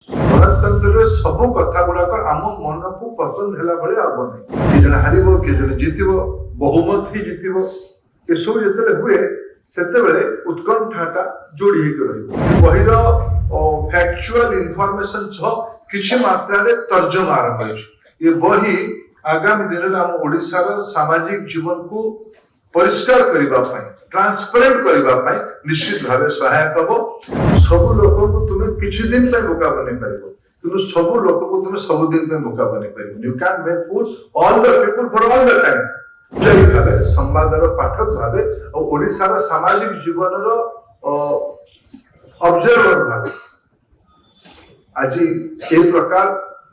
ଗଣତନ୍ତ୍ରରେ ସବୁ କଥା ଗୁଡାକ ଆମ ମନକୁ ପସନ୍ଦ ହେଲା ଭଳି ହବ ନାହିଁ। କିଏ ଜଣେ ହାରିବ, କିଏ ଜଣେ ଜିତିବ, ବହୁମତ ହିଁ ଜିତିବ। ଏସବୁ ଯେତେବେଳେ ହୁଏ ସେତେବେଳେ ଉତ୍କଣ୍ଠାଟା ଯୋଡି ହେଇକି ରହିବ। ବହିର ଫ୍ୟାକ୍ଚୁଆଲ ଇନଫର୍ମେସନ ସହ କିଛି ମାତ୍ରାରେ ତର୍ଜମା ଆରମ୍ଭ ହେଇଛି। ଏ ବହି ଆଗାମୀ ଦିନରେ ଆମ ଓଡ଼ିଶାର ସାମାଜିକ ଜୀବନକୁ ପରିଷ୍କାର କରିବା ପାଇଁ, ट्रांसपेरेंट करबा ପାଇଁ निश्चित भावे सहायक हबो। सब लोक को तुमे किछि दिन पे बोका बने परिबो, किंतु सब लोक को तुमे सब दिन पे बोका बने परिबो। You can make fool all the people for all the time. जय भावे संवादर पाठक भावे और ओडिसा रो सामाजिक जीवन रो ऑब्जर्वर भावे आज ए प्रकार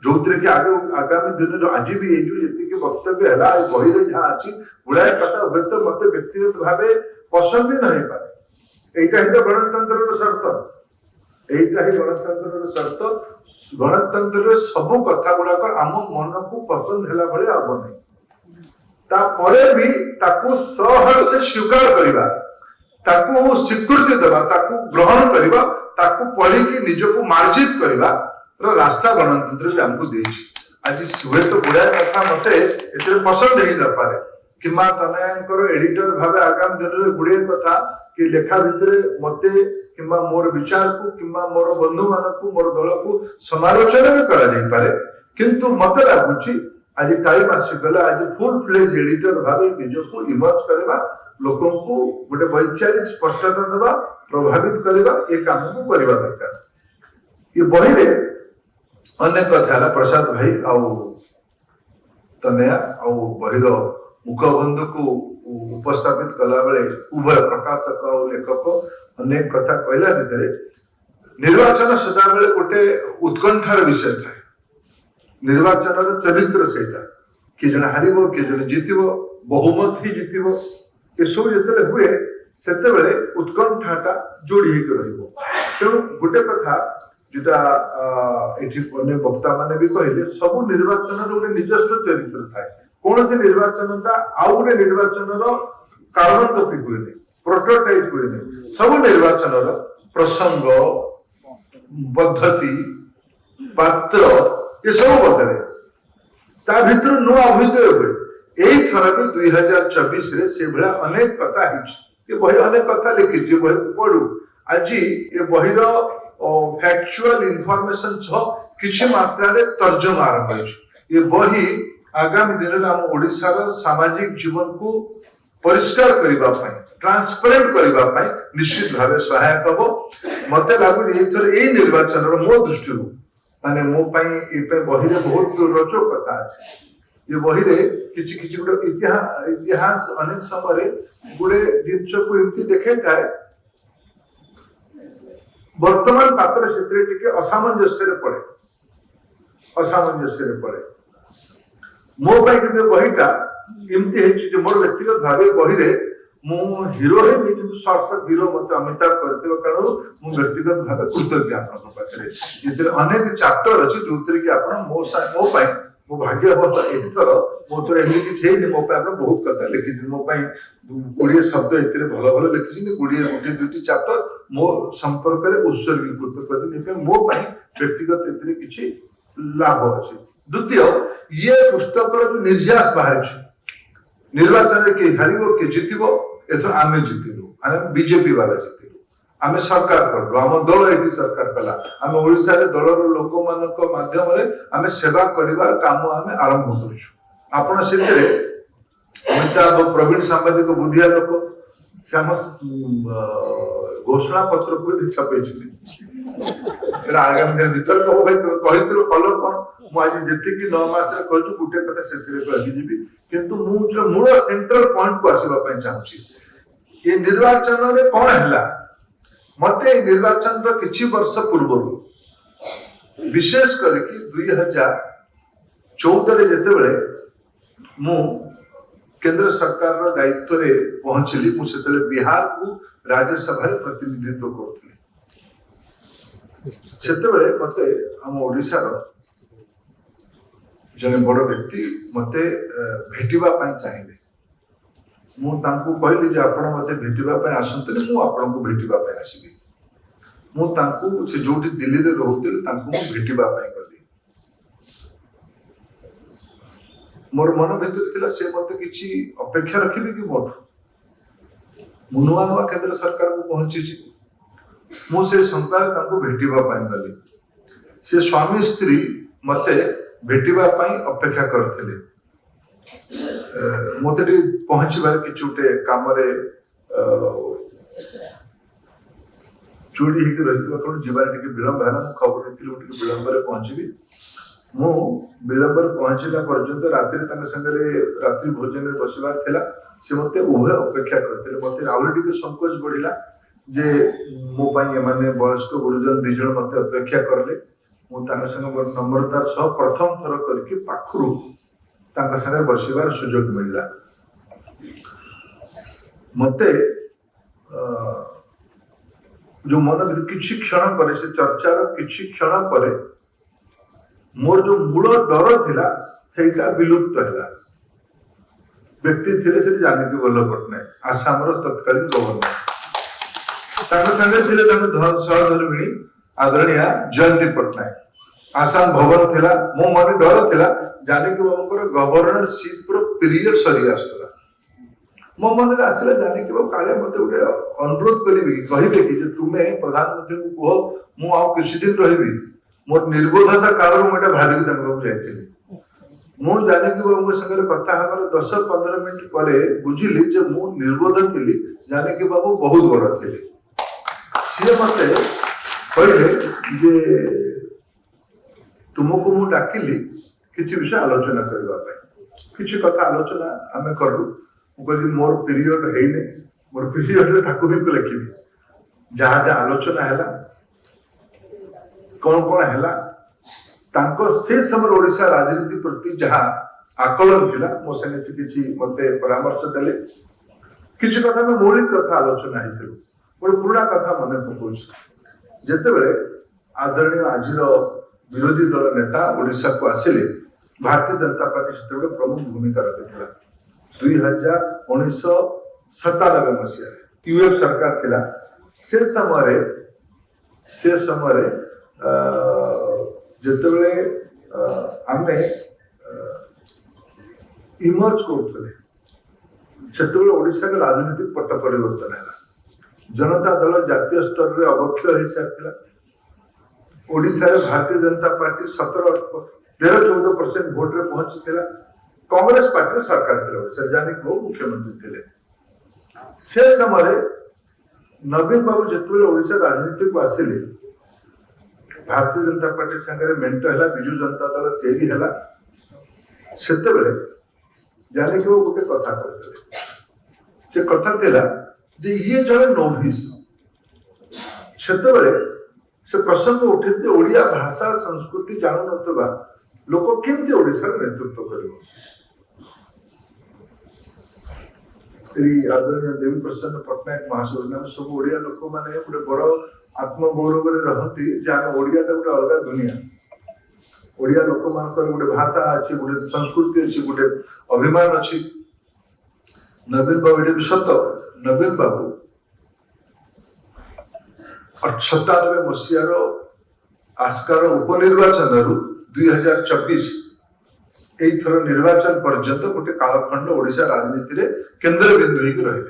जोतिर के आगामी दिन आज भी ये जो जी वक्तव्य है बही जहाँ अच्छी गुड़ाए कथा हुए तो मत व्यक्तिगत भाव पसंद भी नहीं पाए। यहीटा ही तो गणतंत्र शर्त, यहीटा ही गणतंत्र शर्त। गणतंत्र सब कथा गुड़ाक आम मन को पसंद है भाई हम नहीं, तापरे भी ताकू सहर से स्वीकार करवा, ताकू स्वीकृति देवा, ताकू ग्रहण करवा, ताकू पढ़ी निजको मार्जित करवा रास्ता गणतंत्र भी हमको देछि। आज हुए तो गुड़ाए कथा मते एते पसंद ही न पारे किमा तनयाकर एडिटर भावे आगामी दिन में गुड़े कथा कि लेखा भितर मते किमा मोर विचार को किमा मोर बंधु मानक को मोर दल को समालोचना भी करा जाई पारे, किंतु मते लागुची आज टाइम आसी गला आज फुल फ्लेज एडिटर भावे निजको इमर्ज करबा, लोकन को गोटे वैचारिक स्पष्टता देबा, प्रभावित करबा ए काम को करबा दरकार। ये बही रे अनेक कथा प्रसाद भाई आउ तनया आउ बहिर मुखबंध को उपस्थापित कला बेले उभय प्रकाशक और लेखक अनेक कथा कहला भितर निर्वाचन सदा बेले गोटे उत्कंठार विषय था। निर्वाचन चरित्र सेटा किए जन हारिब, किए जन जितिब, बहुमत ही जितिब। एसबू जिते हुए सेते बेले उत्कंठाटा जोड़ी होकर रहिबो। तेणु गोटे कथा जोटा एठी अन्य वक्ता माने भी कहले सबु निर्वाचन गोटे निजस्व चरित्र थाए। कौन से निर्वाचन आउ गोटे निर्वाचन कारण कपी हुए, प्रोटोटाइप हुए। सब निर्वाचन प्रसंग, पद्धति, पात्र ये सब बदले ता भीतर नुआ अभ्युदय हुए। यही थर भी 2024 रे से भला अनेक कथा ये बही अनेक कथा लिखी बही पढ़ू आज ये बहीर फैक्चुअल इनफॉरमेशन सह किछि मात्रा तर्जमा आरंभ हो। ये बही आगामी दिन में आम ओडिसा रो सामाजिक जीवन को परिष्कार करबा पई, ट्रांसपेरेंट करबा पई निश्चित भावे सहायक हबो। मते लागु एथर ए निर्वाचन रो मो दृष्टि माने मो पई ए पे बही रे बहुत रोचक कथा अछि। ये बही रे किछि किछि गुडे इतिहास अनेक समय गुडे जिंस को एमती देखे जाए वर्तमान पात्र क्षेत्र टिके असामंजस्य पड़े। मो भाई के बहीटा एमती है मोर व्यक्तिगत भाव बही रे मु हीरो है किंतु शॉर्ट हीरो मत अमिताभ करथिबो कारण मु व्यक्तिगत भाव कृतज्ञ आपन पाखरे। इते अनेक चैप्टर अछि जोतरे कि आपन मो पाई मो भाग्य हो एथि थर मो तो एमिति छै मो पाई आपन बहुत कथा लिखि मो पाई 20 शब्द एतरे भलो भलो लिखि 20 गोटे दुटी चैप्टर मो संपर्क रे उत्सर्गीकृत करथिनि पे मो पाई व्यक्तिगत एतरे किछि लाभ अछि। द्वितीय ये पुस्तक जो निर्यास बाहर निर्वाचन के हारिब किए जितिब एथर आमे जितिलु, आमे बीजेपी वाला जितिलु, आमे सरकार करलु, आम दल एटी सरकार कला, आमे ओडिसा रे दलर लोक मानक माध्यम रे आमे सेवा करिवार काम आमे आरंभ करिछु। आपण सेते अमिताभ प्रवीण सांबादिक बुद्धिया लोक श्याम घोषणा पत्र को छपे आगामी दिन भीतर कहो भाई तुम कहिथिलो कलर कोन मु आज जेते कि 9 मास रे कहू गुटे कथा शेष रे कहि दिबी, किंतु मु जो मूल सेंट्रल पॉइंट को आसीबा पय चाहूची। ये निर्वाचन रे कोन हला मते निर्वाचन रो किछि वर्ष पूर्व विशेष करके 2014 रे जेते बेले मु केंद्र सरकार रो दायित्व रे पहुंचली, मु सेतले बिहार को राज्यसभा रे प्रतिनिधित्व करथली। सेते बेले मते हम ओडिसा रो जने बड़ व्यक्ति मते भेटिबा पय चाहिए। मु तांकू कहली जे आपण मते भेटिबा पय आसंतले मु आपण को भेटिबा पय आसीबी। ମୁଁ ତାଙ୍କୁ ସେ ଯୋଉଠି ଦିଲ୍ଲୀରେ ରହୁଥିଲେ ତାଙ୍କୁ ମୁଁ ଭେଟିବା ପାଇଁ ଗଲି। ମୋର ମନ ଭିତରେ ଥିଲା ସେ ମତେ କିଛି ଅପେକ୍ଷା ରଖିବେ କି ମୋଠୁ। ମୁଁ ନୂଆ ନୂଆ କେନ୍ଦ୍ର ସରକାରକୁ ପହଞ୍ଚିଛି। ମୁଁ ସେ ସଂଖ୍ୟାରେ ତାଙ୍କୁ ଭେଟିବା ପାଇଁ ଗଲି। ସେ ସ୍ୱାମୀ ସ୍ତ୍ରୀ ମତେ ଭେଟିବା ପାଇଁ ଅପେକ୍ଷା କରିଥିଲେ। ମତେ ଟିକେ ପହଞ୍ଚିବାରେ କିଛି ଗୋଟେ କାମରେ ଚୋରି ହେଇକି ରହିଥିବା କ'ଣ ଯିବାରେ ଟିକେ ବିଳମ୍ବ ହେଲା। ମୁଁ ଖବର ଦେଇଥିଲି ମୁଁ ଟିକେ ବିଳମ୍ବରେ ପହଞ୍ଚିବି। ମୁଁ ବିଳମ୍ବରେ ପହଞ୍ଚିଲା ପର୍ଯ୍ୟନ୍ତ ରାତିରେ ତାଙ୍କ ସାଙ୍ଗରେ ରାତ୍ରି ଭୋଜନରେ ବସିବାର ଥିଲା। ସେ ମତେ ଉଭୟ ଅପେକ୍ଷା କରିଥିଲେ। ମତେ ଆହୁରି ଟିକେ ସଂକୋଚ ବଢିଲା ଯେ ମୋ ପାଇଁ ଏମାନେ ବୟସ୍କ ଗୁରୁଜନ 2 ଜଣ ମତେ ଅପେକ୍ଷା କଲେ। ମୁଁ ତାଙ୍କ ସାଙ୍ଗେ ମୋର ନମ୍ରତାର ସହ ପ୍ରଥମ ଥର କରିକି ପାଖରୁ ତାଙ୍କ ସାଙ୍ଗରେ ବସିବାର ସୁଯୋଗ ମିଳିଲା। ମତେ जो मन भर किसी क्षण पर से चर्चार किसी क्षण पर मोर जो मूल डर थिला सेटा विलुप्त हैला। व्यक्ति थिले से जानकी वल्लभ पट्टनायक आसाम रो तत्कालीन गवर्नर। तांको संगे थिले तांको सहधर्मिणी आदरणीय जयंती पट्टनायक। आसाम भवन थिला। मो मन डर थिला जानकी बाबूकर गवर्नरशिप रो पीरियड सरी आसला। मो मन आसला जानकी बाबू काले मते गोटे अनुरोध करिबि कहिबे कि जे तुमे प्रधानमंत्री को कहो मु आ किछि दिन रहिबि। मोर निर्बोधता कारण मोटा भाबिक तांको जायतिली। मु जानकी बाबू संगे कथा हमार 10-15 मिनिट परे बुझिली जे मु निर्बोध थिली। जानकी बाबू बहुत बड़ थिले। सिए मते कहले जे तुमको मु डाकिली किछि विषय आलोचना करबा पय। किछि कथा आलोचना आमे करलु। मोर पीरियड है मोर पीरियड भी लिखी जहाँ जहाँ आलोचना है कौन कौन है से समय ओडिशा राजनीति प्रति जहाँ आकलन थिला मो संगे से किछि मते परामर्श देले। किछि कथा में मौलिक कथा आलोचना हेतु गोटे पुराना कथा मन पकाउछ। जेतेबेले आदरणीय आजिर विरोधी दल नेता ओडिशा को आसिले भारतीय जनता पार्टी से प्रमुख भूमिका रखिथिला। 1997 मसीह यूएफ सरकार थिला। से समय जेतेबेले आमे इमर्ज करथले सेतेबेले ओडिशा के राजनीतिक पट परिवर्तन है। जनता दल जातीय स्तर रे अवक्षय हो सारथिला। ओडिशा रे भारतीय जनता पार्टी 13-14% वोट रे पहुंची थिला। कांग्रेस पार्टी सरकार थे जानकी बाबू मुख्यमंत्री थे। से समय नवीन बाबू जिते ओडिशा राजनीति को आसिले भारतीय जनता पार्टी संगे मेंट है विजु जनता दल तैयारी है। सेतेबेले जानकी बाबू गोटे कथा कहते से कथा थिला जे ये जड़े नोविस। सेतेबेले से प्रसंग उठे ओडिया भाषा संस्कृति जानू नथबा लोक केमती ओडिशा नेतृत्व करिवो। आदरणीय देवी प्रसन्न पट्टनायक महाशय सब ओडिया लोक माने गोटे बड़ आत्मगौरव रहती जे आम ओडिया गोटे अलग दुनिया। ओडिया लोक मानकर गोटे भाषा अच्छी गोटे संस्कृति अच्छी गोटे अभिमान अच्छी। नवीन बाबू ये सत नवीन बाबू 97 मसीहार आस्कार उपनिर्वाचन 2024 एथर निर्वाचन पर्यंत गोटे कालखंड ओडिशा राजनीति रे केंद्र बिंदु होकर रहे।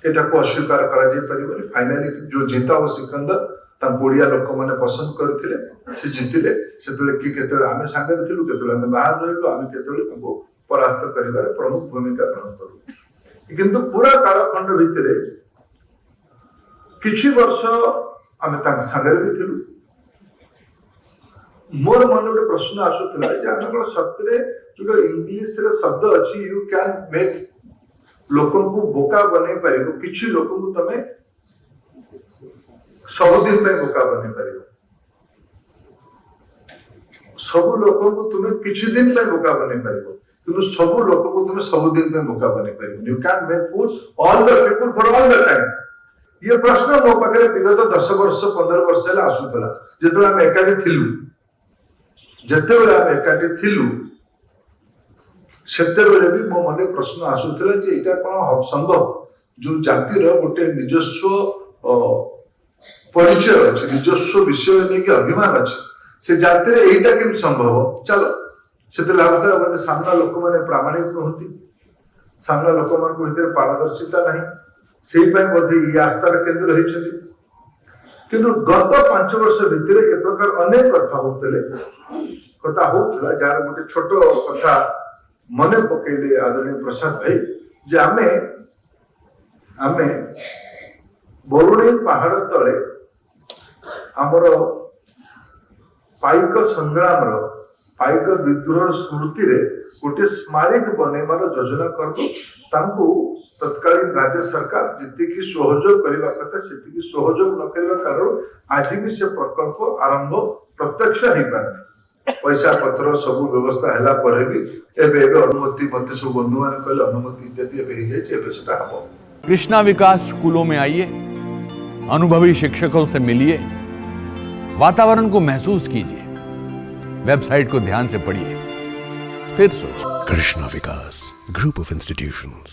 एटा को अस्वीकार करा जाय परिबनि। फाइनली जो जीता वो सिकंदर तांको ओडिया लोक माने पसंद करथिले से जितिले। सेतले कि केतले आमे संगे थिलु केतले आमे बाहर रहिलु आमे केतले तांको परास्त करिबारे प्रमुख भूमिका ग्रहण करू। किंतु पूरा कालखंड भितरे किछि वर्ष आमे तांको संगे भी थिलु। मोर मन गोटे प्रश्न आसुला सत्य जो इंग्लिश रे शब्द अच्छी यू कैन मेक लोक बोका बन पार कि लोक तमे सबुदिन बोका बन पार सब लोक तुम्हें किछि दिन बोका बन पार कि सब लोक तुम्हें सबुदिन बोका बन पार। You can make fool all the people for all the time. ये प्रश्न मो पाखे विगत 10 वर्ष 15 वर्ष आसूला जो आम एकाठी थिलु। जितेबले आम एकाठी थिलु सेतेबेले भी मो मन प्रश्न आसूला जे एटा कोन संभव जो जातिर गोटे निजस्व परिचय अच्छे निजस्व विषय नहीं कि अभिमान अच्छे से जानते एटा केम संभव चलो से लाभ सामना लोक मैंने प्रामाणिक नुहति सामना लोक मान भीतर पारदर्शिता नहीं से बोधे ये आस्थार केन्द्र होती किंतु गत 5 वर्ष भितर ए प्रकार अनेक कथा होता जार गोटे छोट कथा मन पकईले आदरणीय प्रसाद भाई जे आमे बरुणेई पहाड़ तले आमर पाइक संग्राम पाइक विद्रोह स्मृति रे गोटे स्मारक बनैबार योजना करबो तांको तत्कालीन राज्य सरकार जितकी सहयोग करबा कथा सेतिकी सहयोग न करबा कारण आज भी से प्रकल्प आरंभ प्रत्यक्ष हेई पारे पैसा पत्र सब व्यवस्था हैला पर भी एबे अनुमति मते सब बंधु मान कहले अनुमति इत्यादि एबे हे जाय एबे सेटा हबो। कृष्णा विकास स्कूलों में आइए, अनुभवी शिक्षकों से मिलिए, वातावरण को महसूस कीजिए, वेबसाइट को ध्यान से पढ़िए, फिर सोचिए। Krishna Vikas Group of Institutions.